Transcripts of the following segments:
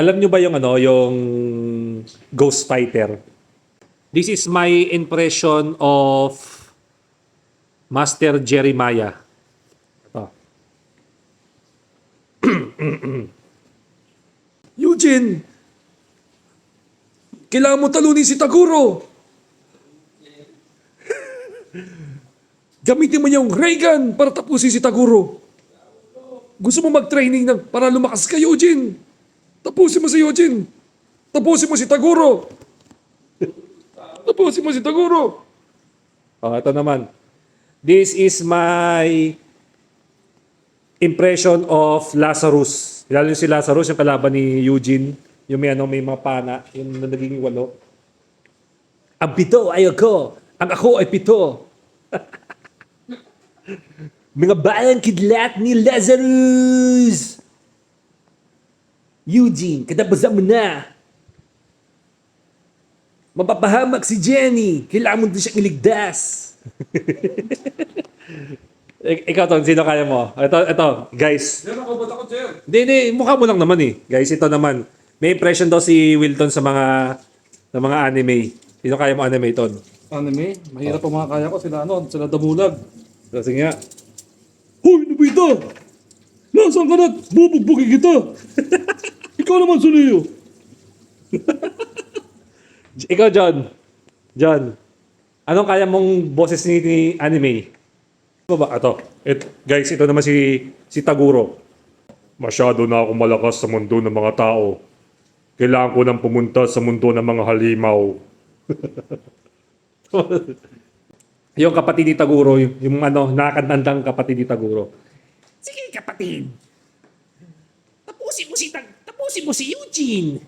Alam nyo ba yung ano, yung Ghost Fighter? This is my impression of Master Jeremiah. Ito. Eugene! Kailangan mo talunin si Taguro! Gamitin mo yung ray gun para tapusin si Taguro. Gusto mo mag-training para lumakas ka, Eugene? Tapusin mo si Eugene! Tapusin mo si Taguro! Tapusin mo si Taguro! Oh, ito naman. This is my impression of Lazarus. Lalo si Lazarus, yung kalaban ni Eugene. Yung may mga pana, yung naging walo. Ang pito ay ako. Ang ako ay pito. Mga bayang kidlat ni Lazarus! Eugene, katapusan mo na. Mapapahamak si Jenny. Kailangan mo din siyang iligtas. Ikaw, Ton, sino kaya mo? Ito, guys. Diyan ako, ba't ako, Jer? Hindi, mukha mo lang naman eh. Guys, ito naman. May impression daw si Wilton sa mga anime. Sino kaya mo anime, Ton? Anime? Mahirap ang mga kaya ko. Sila Damulag. Kasi nga. Hoy, Nobita! Nasaan ka na? Bubugbugin kita! Ikaw naman, Suliyo! Ikaw, John. John. Anong kaya mong boses ni anime? Ito ba? Guys, ito naman si Taguro. Masyado na ako malakas sa mundo ng mga tao. Kailangan ko nang pumunta sa mundo ng mga halimaw. Yung kapatid ni Taguro, yung nakakandang kapatid ni Taguro. Sige, kapatid. Tapusin mo si Eugene.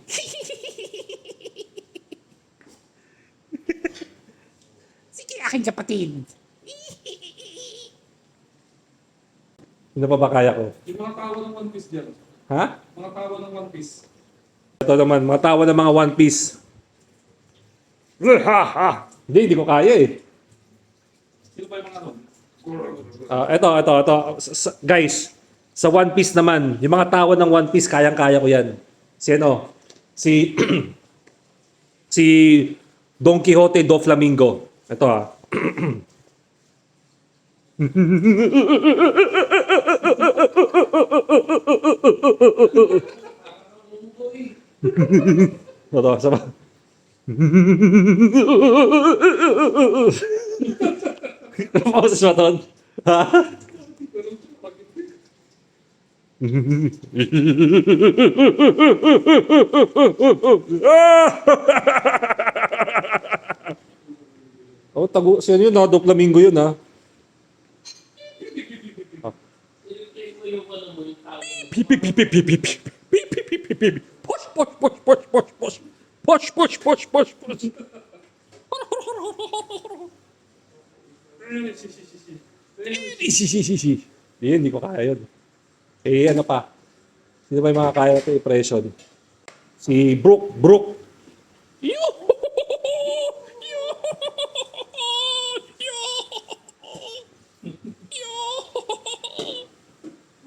Sige, aking kapatid. Ano pa ba kaya ko? Yung mga tawa ng One Piece dyan. Ha? Mga tawa ng One Piece. Ito naman, mga tawa ng mga One Piece. Hindi ko kaya eh. Sino pa yung mga nun? Ito. Guys, sa One Piece naman, yung mga tawa ng One Piece, kayang-kaya ko yan. Si si Don Quixote do Flamingo. Ito Ito, sama. Napausos mo, Ton? Ha? Siya yun ha, do Flamingo yun ha. Push. Hindi ko kaya yun. Ano pa? Sino ba yung mga kaya ito impression? Si Brook.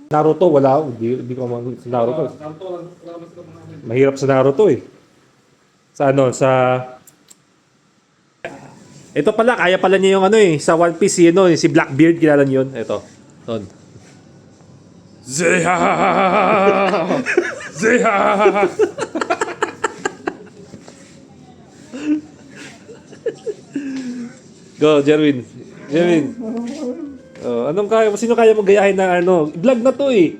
Naruto, wala. Hindi ko sa Naruto. Mahirap sa Naruto eh. Ito pala, kaya pala niya yung sa One Piece, si Blackbeard, kilala niyo yun. Ito. Ton. Zeha! Go, Jerwin. Sino kaya mong gayahin na vlog na to eh.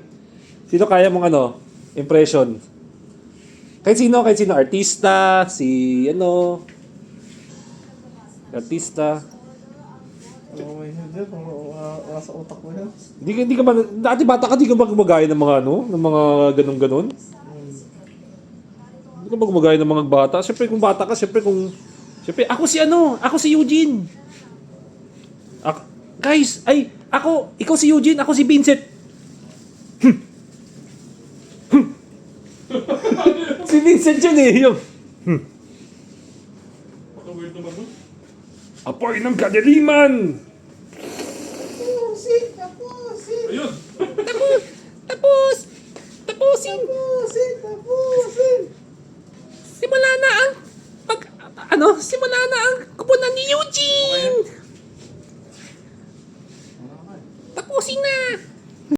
Sino kaya mong impression? Kahit sino, artista, artista. Nasa utak mo yan. Hindi ka ba, dati bata ka, di ka ba gumagaya ng mga ng mga ganun-ganun? Hindi ka ba gumagaya ng mga bata? Siyempre kung bata ka, siyempre ako si Eugene. Guys, ikaw si Eugene, ako si Vincent. Si Vincent yun eh, Paka-weird naman mo. Apoy ng kadiliman! Ayun! Tapusin! ano, simula na ang kupunan ni Eugene! Tapusin na!